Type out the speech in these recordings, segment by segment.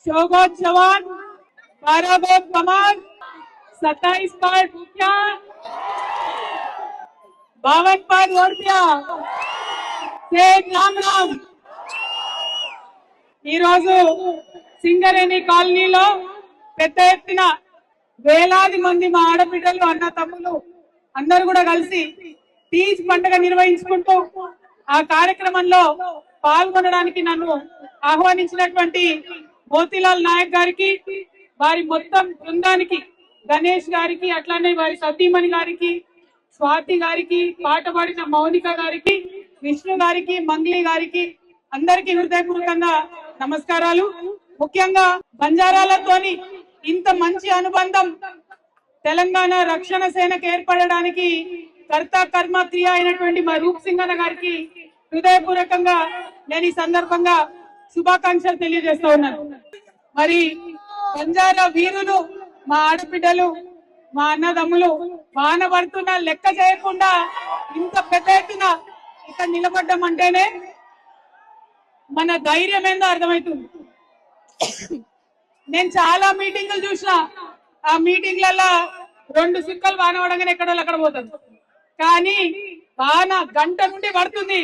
चौगोट जवान 12 गोट कमान 27 पार भूखिया 52 पार ओडिया राम राम సింగరేణి కాలనీలో పెద్ద ఎత్తున వేలాది మంది మా ఆడబిడ్డలు అన్న తమ్ములు అందరూ కూడా కలిసి తీజ్ పండుగ నిర్వహించుకుంటూ ఆ కార్యక్రమంలో పాల్గొనడానికి నన్ను ఆహ్వానించినటువంటి మోతీలాల్ నాయక్ గారికి వారి మొత్తం బృందానికి గణేష్ గారికి అట్లానే వారి సతీమణి గారికి స్వాతి గారికి పాట పాడిన మౌనిక గారికి విష్ణు గారికి మంగ్లీ గారికి అందరికీ హృదయపూర్వకంగా నమస్కారాలు. ముఖ్యంగా బంజారాలతోని ఇంత మంచి అనుబంధం తెలంగాణ రక్షణ సేనకు ఏర్పడడానికి కర్త కర్మ క్రియ అయినటువంటి మా రూప్ సింగ్ అన్న గారికి హృదయపూర్వకంగా నేను ఈ సందర్భంగా శుభాకాంక్షలు తెలియజేస్తా ఉన్నాను. మరి బంజారా వీరులు మా ఆడబిడ్డలు మా అన్నదమ్ములు వాన పడుతున్నా లెక్క చేయకుండా ఇంత పెద్ద ఎత్తున ఇక్కడ నిలబడ్డం అంటేనే మన ధైర్యం ఏందో అర్థమవుతుంది. నేను చాలా మీటింగులు చూసిన, ఆ మీటింగ్లలో 2 సుక్కలు వాన పడగానే ఎక్కడో అక్కడ పోతారు. కానీ వాన గంట నుండి పడుతుంది,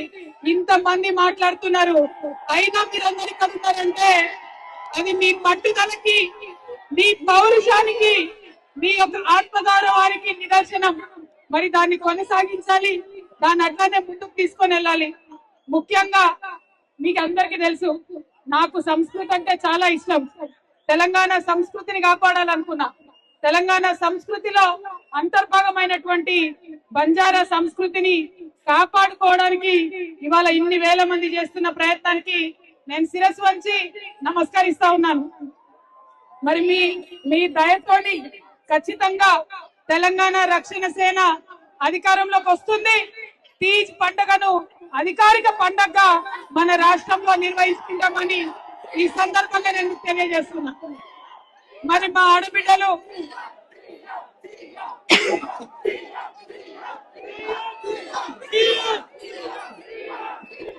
ఇంతమంది మాట్లాడుతున్నారు, అయినా మీరందరూ ఇక్కడ ఉన్నారంటే అది మీ పట్టుదలకి, మీ పౌరుషానికి, మీ యొక్క ఆత్మగౌరవానికి నిదర్శనం. మరి దాన్ని కొనసాగించాలి, దాన్ని అట్లానే ముందుకు తీసుకొని వెళ్ళాలి. ముఖ్యంగా మీకు అందరికీ తెలుసు, నాకు సంస్కృతి అంటే చాలా ఇష్టం. తెలంగాణ సంస్కృతిని కాపాడాలనుకున్నా. తెలంగాణ సంస్కృతిలో అంతర్భాగమైనటువంటి బంజారా సంస్కృతిని కాపాడుకోవడానికి ఇవాళ ఇన్ని వేల మంది చేస్తున్న ప్రయత్నానికి నేను శిరస్సు వంచి నమస్కరిస్తా ఉన్నాను. మరి మీ దయతోని ఖచ్చితంగా తెలంగాణ రక్షణ సేన అధికారంలోకి వస్తుంది. తీజ్ పండుగను అధికారిక పండుగగా మన రాష్ట్రంలో నిర్వహిస్తుంటామని ఈ సందర్భంగా నేను తెలియజేస్తున్నా. మరి మా ఆడబిడ్డలు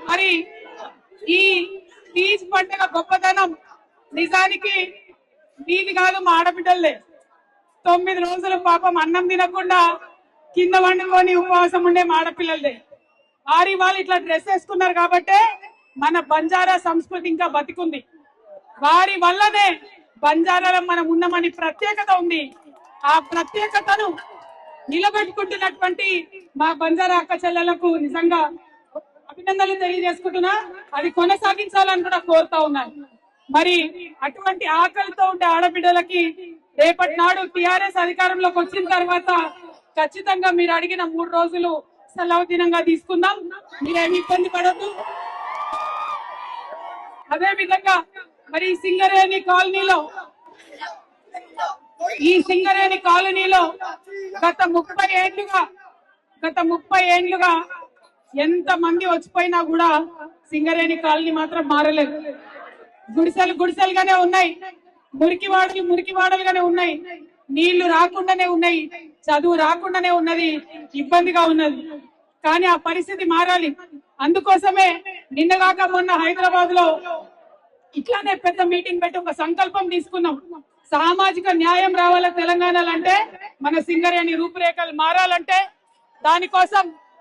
మరి ఈ తీజ్ పండుగ గొప్పతనం నిజానికి నీది కాదు, మా ఆడబిడ్డలే. 9 రోజులు పాపం అన్నం తినకుండా కింద వండుకొని ఉపవాసం ఉండే మా ఆడపిల్లలదే. వాళ్ళు ఇట్లా డ్రెస్ వేసుకున్నారు కాబట్టే మన బంజారా సంస్కృతి ఇంకా బతికుంది. వారి వల్లనే బంజారాలో మనం ఉన్నామని ప్రత్యేకత ఉంది. ఆ ప్రత్యేకతను నిలబెట్టుకుంటున్నటువంటి మా బంజారా అక్క చెల్లెలకు నిజంగా అభినందనలు తెలియజేసుకుంటున్నా. అది కొనసాగించాలని కూడా కోరుతా ఉన్నాను. మరి అటువంటి ఆకలితో ఉండే ఆడబిడ్డలకి రేపటి నాడు టిఆర్ఎస్ అధికారంలోకి వచ్చిన తర్వాత ఖచ్చితంగా మీరు అడిగిన 3 రోజులు సెలవు దినంగా తీసుకుందాం. మీరేమి ఇబ్బంది పడద్దు. అదే విధంగా మరి సింగరేణి కాలనీలో గత 30 ఏళ్లుగా ఎంత మంది వచ్చిపోయినా కూడా సింగరేణి కాలనీ మాత్రం మారలేదు. గుడిసెలుగానే ఉన్నాయి, మురికివాడలుగానే ఉన్నాయి, నీళ్లు రాకుండానే ఉన్నాయి, చదువు రాకుండానే ఉన్నది, ఇబ్బందిగా ఉన్నది. కానీ ఆ పరిస్థితి మారాలి. అందుకోసమే నిన్నగాక మొన్న హైదరాబాద్ లో ఇట్లానే పెద్ద మీటింగ్ పెట్టి ఒక సంకల్పం తీసుకున్నాం. సామాజిక న్యాయం రావాల తెలంగాణలో అంటే, మన సింగరేణి రూపురేఖలు మారాలంటే దానికోసం